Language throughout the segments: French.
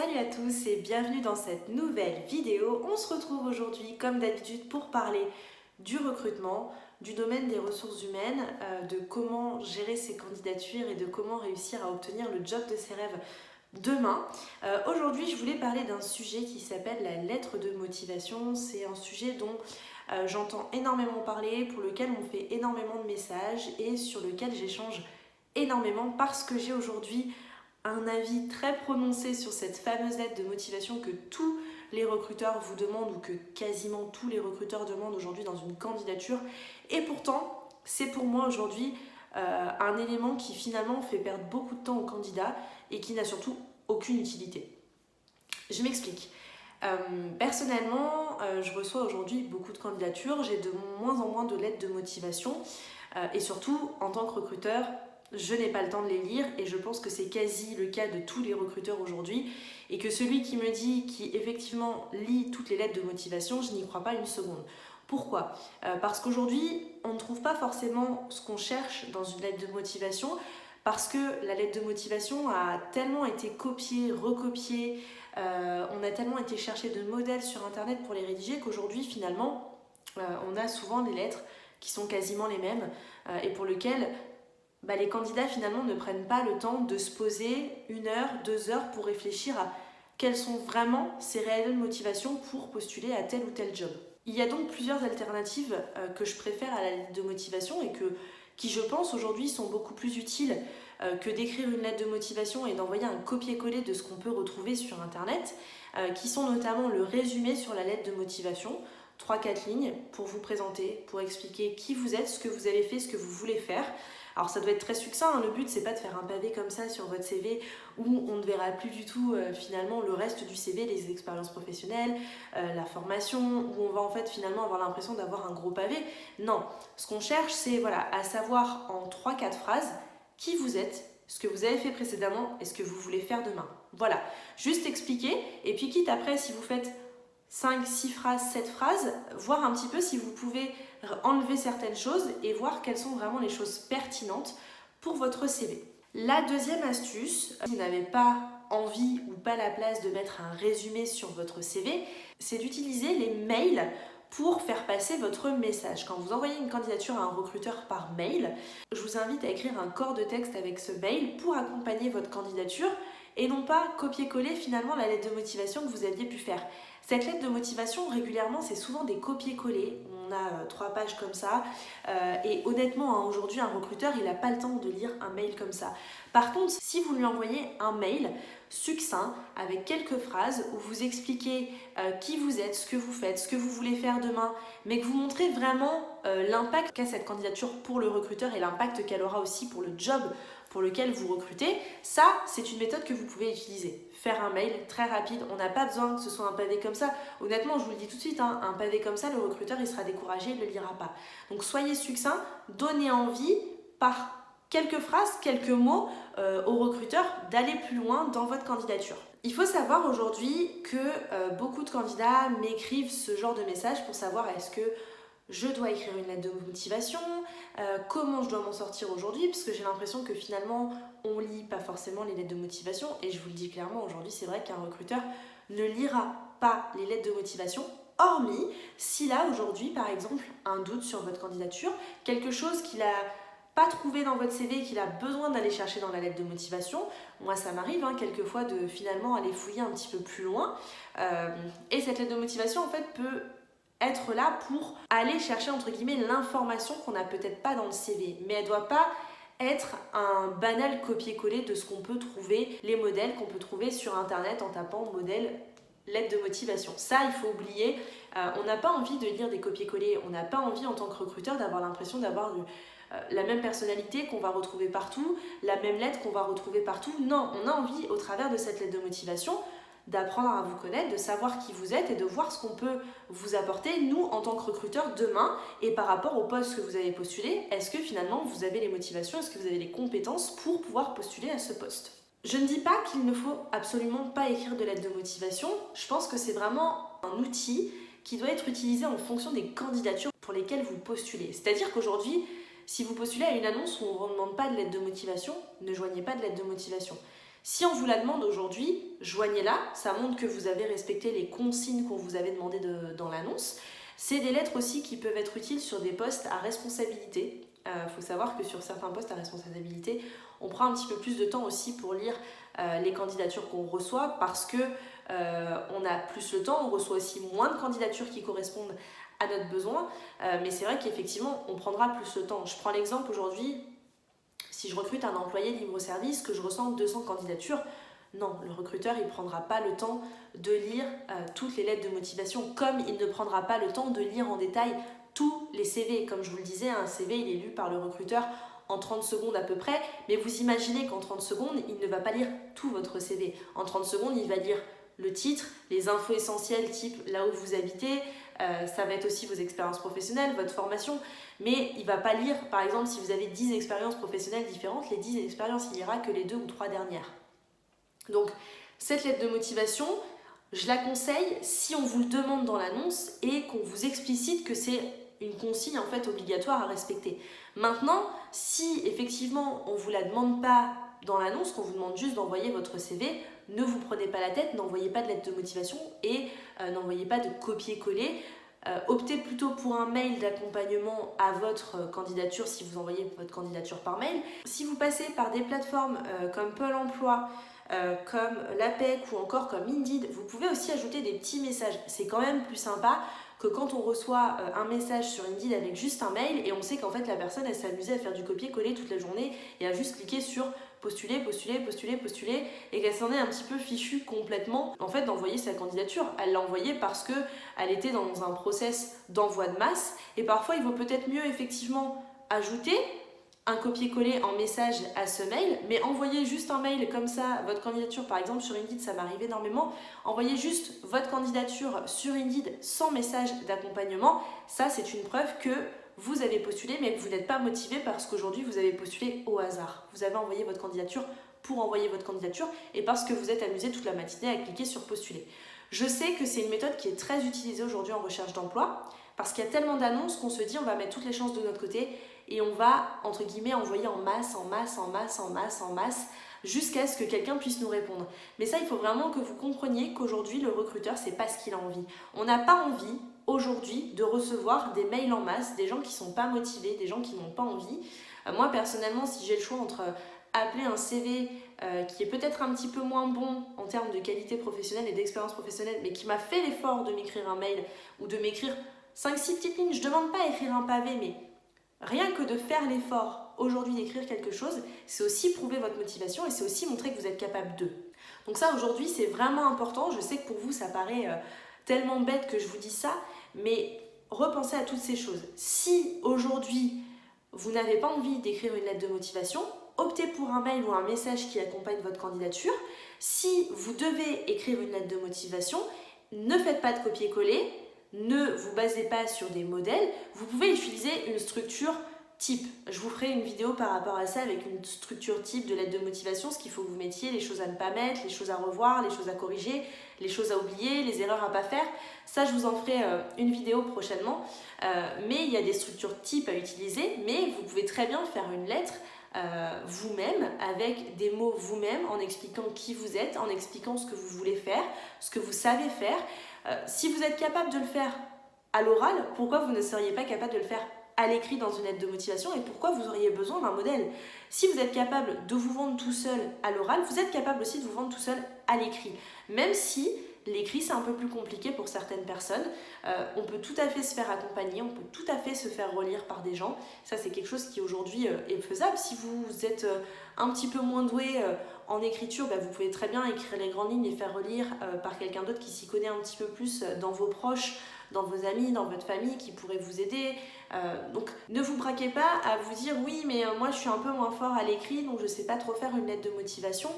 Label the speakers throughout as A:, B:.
A: Salut à tous et bienvenue dans cette nouvelle vidéo. On se retrouve aujourd'hui comme d'habitude pour parler du recrutement, du domaine des ressources humaines, de comment gérer ses candidatures et de comment réussir à obtenir le job de ses rêves demain. Aujourd'hui, je voulais parler d'un sujet qui s'appelle la lettre de motivation. C'est un sujet dont j'entends énormément parler, pour lequel on fait énormément de messages et sur lequel j'échange énormément parce que j'ai aujourd'hui un avis très prononcé sur cette fameuse lettre de motivation que tous les recruteurs vous demandent ou que quasiment tous les recruteurs demandent aujourd'hui dans une candidature. Et pourtant, c'est pour moi aujourd'hui un élément qui finalement fait perdre beaucoup de temps aux candidats et qui n'a surtout aucune utilité. Je m'explique. Personnellement, je reçois aujourd'hui beaucoup de candidatures, j'ai de moins en moins de lettres de motivation et surtout, en tant que recruteur, je n'ai pas le temps de les lire et je pense que c'est quasi le cas de tous les recruteurs aujourd'hui et que celui qui me dit qui effectivement lit toutes les lettres de motivation, je n'y crois pas une seconde. Pourquoi ? Parce qu'aujourd'hui, on ne trouve pas forcément ce qu'on cherche dans une lettre de motivation parce que la lettre de motivation a tellement été copiée, recopiée, on a tellement été chercher de modèles sur internet pour les rédiger qu'aujourd'hui finalement on a souvent des lettres qui sont quasiment les mêmes et pour lesquelles les candidats finalement ne prennent pas le temps de se poser 1 heure, 2 heures pour réfléchir à quelles sont vraiment ces réelles motivations pour postuler à tel ou tel job. Il y a donc plusieurs alternatives que je préfère à la lettre de motivation et qui je pense aujourd'hui sont beaucoup plus utiles que d'écrire une lettre de motivation et d'envoyer un copier-coller de ce qu'on peut retrouver sur internet, qui sont notamment le résumé sur la lettre de motivation, 3-4 lignes pour vous présenter, pour expliquer qui vous êtes, ce que vous avez fait, ce que vous voulez faire. Alors ça doit être très succinct, hein. Le but c'est pas de faire un pavé comme ça sur votre CV où on ne verra plus du tout finalement le reste du CV, les expériences professionnelles, la formation, où on va en fait finalement avoir l'impression d'avoir un gros pavé. Non, ce qu'on cherche c'est à savoir en 3-4 phrases qui vous êtes, ce que vous avez fait précédemment et ce que vous voulez faire demain. Voilà, juste expliquer et puis quitte après si vous faites 5, 6 phrases, 7 phrases, voir un petit peu si vous pouvez enlever certaines choses et voir quelles sont vraiment les choses pertinentes pour votre CV. La deuxième astuce, si vous n'avez pas envie ou pas la place de mettre un résumé sur votre CV, c'est d'utiliser les mails pour faire passer votre message. Quand vous envoyez une candidature à un recruteur par mail, je vous invite à écrire un corps de texte avec ce mail pour accompagner votre candidature et non pas copier-coller finalement la lettre de motivation que vous aviez pu faire. Cette lettre de motivation, régulièrement, c'est souvent des copier-coller. On a 3 pages comme ça. Et honnêtement, aujourd'hui, un recruteur, il n'a pas le temps de lire un mail comme ça. Par contre, si vous lui envoyez un mail succinct, avec quelques phrases, où vous expliquez qui vous êtes, ce que vous faites, ce que vous voulez faire demain, mais que vous montrez vraiment l'impact qu'a cette candidature pour le recruteur et l'impact qu'elle aura aussi pour le job pour lequel vous recrutez, ça, c'est une méthode que vous pouvez utiliser. Faire un mail très rapide, on n'a pas besoin que ce soit un pavé comme ça. Honnêtement, je vous le dis tout de suite, un pavé comme ça, le recruteur, il sera découragé, il ne le lira pas. Donc soyez succinct, donnez envie par quelques phrases, quelques mots au recruteur d'aller plus loin dans votre candidature. Il faut savoir aujourd'hui que beaucoup de candidats m'écrivent ce genre de message pour savoir est-ce que je dois écrire une lettre de motivation, comment je dois m'en sortir aujourd'hui, parce que j'ai l'impression que finalement on lit pas forcément les lettres de motivation, et je vous le dis clairement, aujourd'hui c'est vrai qu'un recruteur ne lira pas les lettres de motivation, hormis s'il a aujourd'hui par exemple un doute sur votre candidature, quelque chose qu'il a pas trouvé dans votre CV, qu'il a besoin d'aller chercher dans la lettre de motivation. Moi ça m'arrive quelquefois de finalement aller fouiller un petit peu plus loin, et cette lettre de motivation en fait peut être là pour aller chercher entre guillemets l'information qu'on n'a peut-être pas dans le CV, mais elle ne doit pas être un banal copier-coller de ce qu'on peut trouver, les modèles qu'on peut trouver sur internet en tapant modèle lettre de motivation. Ça, il faut oublier, on n'a pas envie de lire des copier-coller, on n'a pas envie en tant que recruteur d'avoir l'impression d'avoir la même personnalité qu'on va retrouver partout, la même lettre qu'on va retrouver partout. Non, on a envie au travers de cette lettre de motivation d'apprendre à vous connaître, de savoir qui vous êtes et de voir ce qu'on peut vous apporter, nous, en tant que recruteurs, demain, et par rapport au poste que vous avez postulé, est-ce que finalement vous avez les motivations, est-ce que vous avez les compétences pour pouvoir postuler à ce poste ? Je ne dis pas qu'il ne faut absolument pas écrire de lettre de motivation, je pense que c'est vraiment un outil qui doit être utilisé en fonction des candidatures pour lesquelles vous postulez. C'est-à-dire qu'aujourd'hui, si vous postulez à une annonce où on ne vous demande pas de lettre de motivation, ne joignez pas de lettre de motivation. Si on vous la demande aujourd'hui, joignez-la, ça montre que vous avez respecté les consignes qu'on vous avait demandées dans l'annonce. C'est des lettres aussi qui peuvent être utiles sur des postes à responsabilité. Faut savoir que sur certains postes à responsabilité, on prend un petit peu plus de temps aussi pour lire les candidatures qu'on reçoit parce que on a plus le temps, on reçoit aussi moins de candidatures qui correspondent à notre besoin, mais c'est vrai qu'effectivement on prendra plus le temps. Je prends l'exemple aujourd'hui, si je recrute un employé libre-service, que je reçois 200 candidatures, non, le recruteur il ne prendra pas le temps de lire toutes les lettres de motivation, comme il ne prendra pas le temps de lire en détail tous les CV. Comme je vous le disais, un CV il est lu par le recruteur en 30 secondes à peu près, mais vous imaginez qu'en 30 secondes, il ne va pas lire tout votre CV. En 30 secondes, il va lire le titre, les infos essentielles type là où vous habitez, ça va être aussi vos expériences professionnelles, votre formation, mais il ne va pas lire, par exemple, si vous avez 10 expériences professionnelles différentes, les 10 expériences, il lira que les 2 ou 3 dernières. Donc, cette lettre de motivation, je la conseille si on vous le demande dans l'annonce et qu'on vous explicite que c'est une consigne en fait obligatoire à respecter. Maintenant, si effectivement on ne vous la demande pas dans l'annonce, qu'on vous demande juste d'envoyer votre CV, ne vous prenez pas la tête, n'envoyez pas de lettre de motivation et n'envoyez pas de copier-coller. Optez plutôt pour un mail d'accompagnement à votre candidature si vous envoyez votre candidature par mail. Si vous passez par des plateformes comme Pôle emploi, comme l'APEC ou encore comme Indeed, vous pouvez aussi ajouter des petits messages. C'est quand même plus sympa que quand on reçoit un message sur Indeed avec juste un mail et on sait qu'en fait la personne elle s'amusait à faire du copier-coller toute la journée et à juste cliquer sur postuler, postuler, postuler, postuler et qu'elle s'en est un petit peu fichue complètement en fait d'envoyer sa candidature. Elle l'a envoyée parce qu'elle était dans un process d'envoi de masse et parfois il vaut peut-être mieux effectivement ajouter un copier-coller en message à ce mail, mais envoyez juste un mail comme ça, votre candidature par exemple sur Indeed, ça m'arrive énormément, envoyez juste votre candidature sur Indeed sans message d'accompagnement, ça c'est une preuve que vous avez postulé mais que vous n'êtes pas motivé parce qu'aujourd'hui vous avez postulé au hasard. Vous avez envoyé votre candidature pour envoyer votre candidature et parce que vous êtes amusé toute la matinée à cliquer sur postuler. Je sais que c'est une méthode qui est très utilisée aujourd'hui en recherche d'emploi parce qu'il y a tellement d'annonces qu'on se dit on va mettre toutes les chances de notre côté et on va, entre guillemets, envoyer en masse, en masse, en masse, en masse, en masse, jusqu'à ce que quelqu'un puisse nous répondre. Mais ça, il faut vraiment que vous compreniez qu'aujourd'hui, le recruteur, c'est pas ce qu'il a envie. On n'a pas envie, aujourd'hui, de recevoir des mails en masse, des gens qui sont pas motivés, des gens qui n'ont pas envie. Moi, personnellement, si j'ai le choix entre appeler un CV qui est peut-être un petit peu moins bon en termes de qualité professionnelle et d'expérience professionnelle, mais qui m'a fait l'effort de m'écrire un mail ou de m'écrire 5-6 petites lignes, je ne demande pas à écrire un pavé, mais rien que de faire l'effort aujourd'hui d'écrire quelque chose, c'est aussi prouver votre motivation et c'est aussi montrer que vous êtes capable de. Donc ça aujourd'hui c'est vraiment important, je sais que pour vous ça paraît tellement bête que je vous dis ça, mais repensez à toutes ces choses. Si aujourd'hui vous n'avez pas envie d'écrire une lettre de motivation, optez pour un mail ou un message qui accompagne votre candidature. Si vous devez écrire une lettre de motivation, ne faites pas de copier-coller, ne vous basez pas sur des modèles, vous pouvez utiliser une structure type. Je vous ferai une vidéo par rapport à ça avec une structure type de lettre de motivation, ce qu'il faut que vous mettiez, les choses à ne pas mettre, les choses à revoir, les choses à corriger, les choses à oublier, les erreurs à pas faire. Ça, je vous en ferai une vidéo prochainement. Mais il y a des structures types à utiliser, mais vous pouvez très bien faire une lettre vous-même, avec des mots vous-même, en expliquant qui vous êtes, en expliquant ce que vous voulez faire, ce que vous savez faire. Si vous êtes capable de le faire à l'oral, pourquoi vous ne seriez pas capable de le faire à l'écrit dans une lettre de motivation et pourquoi vous auriez besoin d'un modèle? Si vous êtes capable de vous vendre tout seul à l'oral, vous êtes capable aussi de vous vendre tout seul à l'écrit. Même si l'écrit c'est un peu plus compliqué pour certaines personnes, on peut tout à fait se faire accompagner, on peut tout à fait se faire relire par des gens. Ça c'est quelque chose qui aujourd'hui est faisable. Si vous êtes un petit peu moins doué en écriture, vous pouvez très bien écrire les grandes lignes et faire relire par quelqu'un d'autre qui s'y connaît un petit peu plus dans vos proches, dans vos amis, dans votre famille, qui pourrait vous aider. Donc ne vous braquez pas à vous dire oui mais moi je suis un peu moins fort à l'écrit donc je sais pas trop faire une lettre de motivation,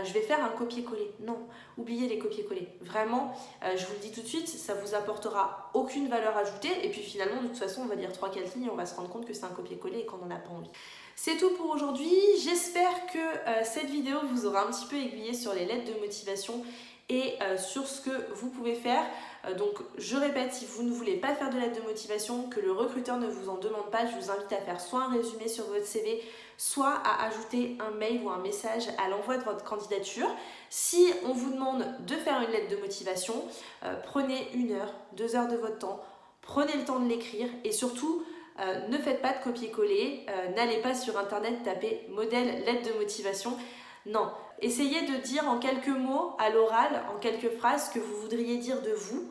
A: je vais faire un copier-coller. Non, oubliez les copier-coller. Vraiment, je vous le dis tout de suite, ça vous apportera aucune valeur ajoutée et puis finalement de toute façon on va dire 3-4 lignes et on va se rendre compte que c'est un copier-coller et qu'on n'en a pas envie. C'est tout pour aujourd'hui, j'espère que cette vidéo vous aura un petit peu aiguillé sur les lettres de motivation et sur ce que vous pouvez faire. Donc je répète, si vous ne voulez pas faire de lettre de motivation, que le recruteur ne vous en demande pas, je vous invite à faire soit un résumé sur votre CV, soit à ajouter un mail ou un message à l'envoi de votre candidature. Si on vous demande de faire une lettre de motivation, prenez 1 heure, 2 heures de votre temps, prenez le temps de l'écrire et surtout ne faites pas de copier-coller, n'allez pas sur internet taper modèle lettre de motivation. Non, essayez de dire en quelques mots à l'oral, en quelques phrases, ce que vous voudriez dire de vous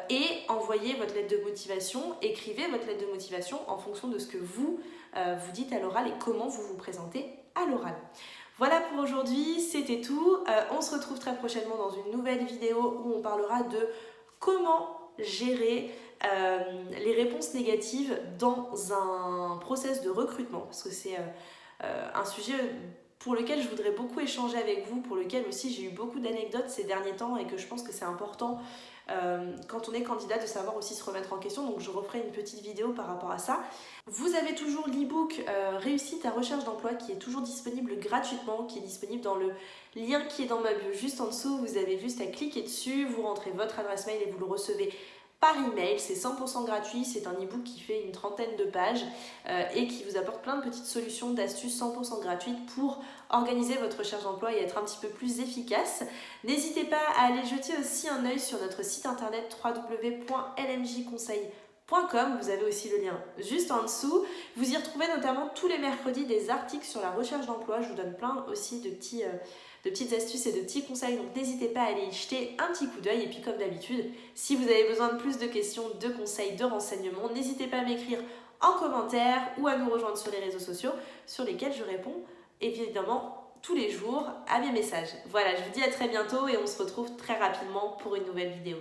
A: et envoyez votre lettre de motivation, écrivez votre lettre de motivation en fonction de ce que vous dites à l'oral et comment vous vous présentez à l'oral. Voilà pour aujourd'hui, c'était tout. On se retrouve très prochainement dans une nouvelle vidéo où on parlera de comment gérer les réponses négatives dans un process de recrutement, parce que c'est un sujet pour lequel je voudrais beaucoup échanger avec vous, pour lequel aussi j'ai eu beaucoup d'anecdotes ces derniers temps et que je pense que c'est important quand on est candidat de savoir aussi se remettre en question. Donc je referai une petite vidéo par rapport à ça. Vous avez toujours l'e-book Réussite à recherche d'emploi qui est toujours disponible gratuitement, qui est disponible dans le lien qui est dans ma bio juste en dessous. Vous avez juste à cliquer dessus, vous rentrez votre adresse mail et vous le recevez par email. C'est 100% gratuit, c'est un e-book qui fait une trentaine de pages et qui vous apporte plein de petites solutions, d'astuces 100% gratuites pour organiser votre recherche d'emploi et être un petit peu plus efficace. N'hésitez pas à aller jeter aussi un œil sur notre site internet www.lmjconseil.com. Vous avez aussi le lien juste en dessous. Vous y retrouvez notamment tous les mercredis des articles sur la recherche d'emploi. Je vous donne plein aussi de petites astuces et de petits conseils, donc n'hésitez pas à aller y jeter un petit coup d'œil. Et puis comme d'habitude, si vous avez besoin de plus de questions, de conseils, de renseignements, n'hésitez pas à m'écrire en commentaire ou à nous rejoindre sur les réseaux sociaux sur lesquels je réponds évidemment tous les jours à mes messages. Voilà, je vous dis à très bientôt et on se retrouve très rapidement pour une nouvelle vidéo.